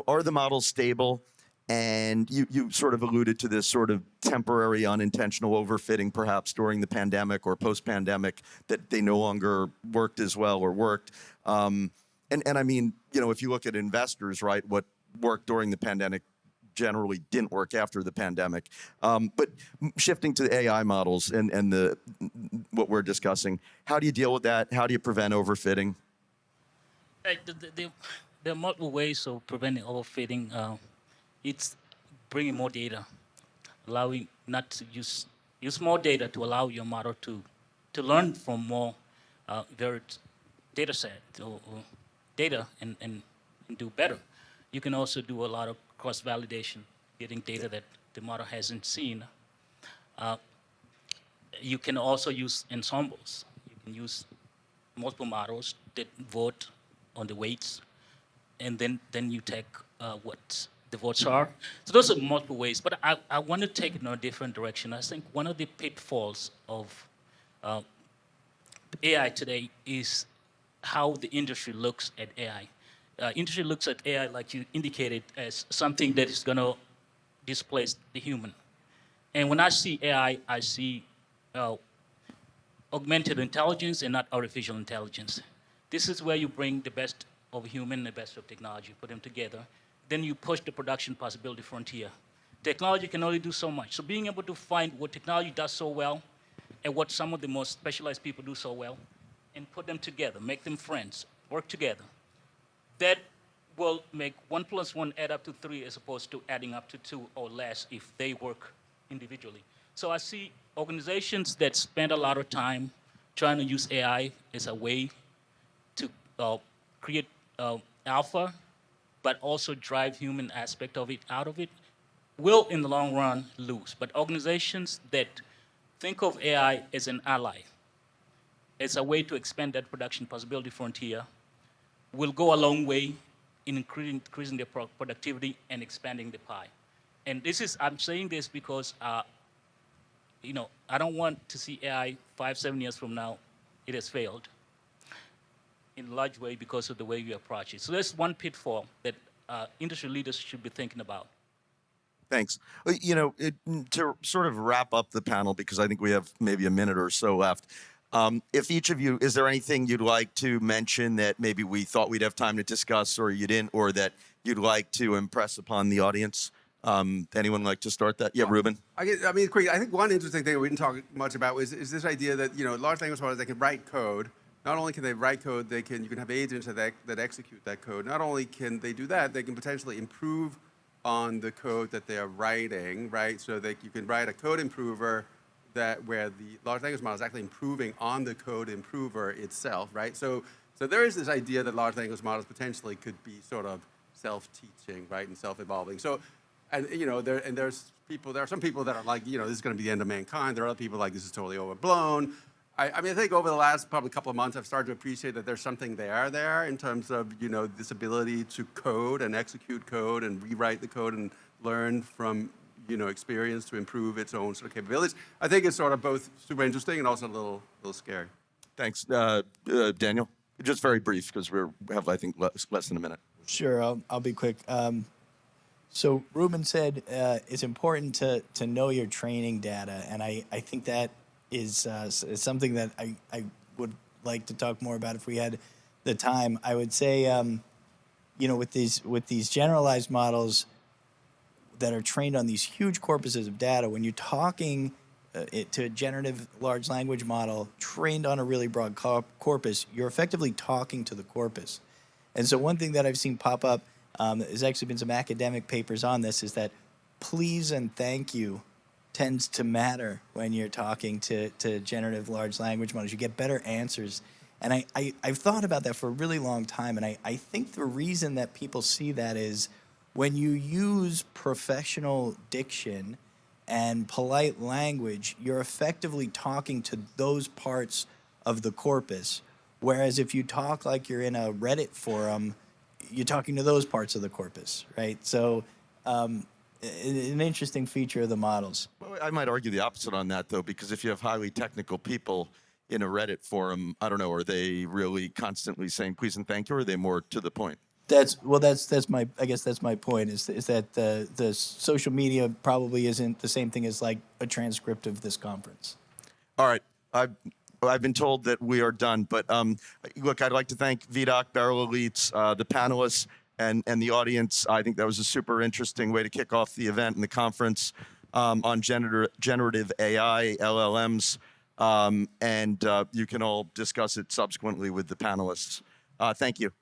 are the models stable? And you sort of alluded to this sort of temporary unintentional overfitting perhaps during the pandemic or post-pandemic, that they no longer worked as well or worked. And I mean, if you look at investors, right, what worked during the pandemic generally didn't work after the pandemic. But shifting to the AI models and what we're discussing, how do you deal with that? How do you prevent overfitting? There are multiple ways of preventing overfitting. It's bringing more data, allowing not to use more data to allow your model to learn from more varied data set or data and do better. You can also do a lot of cross-validation, getting data that the model hasn't seen. You can also use ensembles. You can use multiple models that vote on the weights, and then you take what the votes are. So those are multiple ways, but I want to take it in a different direction. I think one of the pitfalls of AI today is how the industry looks at AI. Industry looks at AI, like you indicated, as something that is going to displace the human. And when I see AI, I see augmented intelligence and not artificial intelligence. This is where you bring the best of human and the best of technology, put them together. Then you push the production possibility frontier. Technology can only do so much. So being able to find what technology does so well and what some of the most specialized people do so well and put them together, make them friends, work together, that will make 1 + 1 add up to 3 as opposed to adding up to 2 or less if they work individually. So I see organizations that spend a lot of time trying to use AI as a way to create alpha, but also drive human aspect of it out of it, will in the long run lose. But organizations that think of AI as an ally, as a way to expand that production possibility frontier, will go a long way in increasing their productivity and expanding the pie. And I'm saying this because, I don't want to see AI 5-7 years from now, it has failed in a large way because of the way we approach it. So that's one pitfall that industry leaders should be thinking about. Thanks. To sort of wrap up the panel, because I think we have maybe a minute or so left. If each of you, is there anything you'd like to mention that maybe we thought we'd have time to discuss or you didn't, or that you'd like to impress upon the audience? Anyone like to start that? Yeah, Ruben. I think one interesting thing we didn't talk much about is this idea that large language models, they can write code. Not only can they write code, you can have agents that execute that code. Not only can they do that, they can potentially improve on the code that they are writing, right? So you can write a code improver where the large language model is actually improving on the code improver itself, right? So there is this idea that large language models potentially could be sort of self-teaching, right, and self-evolving. So, there are some people that are like, this is going to be the end of mankind. There are other people like, this is totally overblown. I think over the last probably couple of months, I've started to appreciate that there's something there in terms of, this ability to code and execute code and rewrite the code and learn from, experience to improve its own sort of capabilities. I think it's sort of both super interesting and also a little scary. Thanks. Daniel, just very brief, because we have, I think, less than a minute. Sure, I'll be quick. So Ruben said it's important to know your training data, and I think that is something that I would like to talk more about if we had the time. I would say, with these generalized models that are trained on these huge corpuses of data, when you're talking to a generative large language model trained on a really broad corpus, you're effectively talking to the corpus. And so one thing that I've seen pop up, there's actually been some academic papers on this, is that please and thank you tends to matter when you're talking to generative large language models. You get better answers. And I've thought about that for a really long time, and I think the reason that people see that is when you use professional diction and polite language, you're effectively talking to those parts of the corpus. Whereas if you talk like you're in a Reddit forum, you're talking to those parts of the corpus, right? So an interesting feature of the models. Well, I might argue the opposite on that, though, because if you have highly technical people in a Reddit forum, I don't know, are they really constantly saying please and thank you, or are they more to the point? That's my, I guess that's my point, is that the social media probably isn't the same thing as like a transcript of this conference. All right. I've been told that we are done, but look, I'd like to thank VDOC, BERYL Elites, the panelists, and the audience. I think that was a super interesting way to kick off the event and the conference on generative AI, LLMs, and you can all discuss it subsequently with the panelists. Thank you.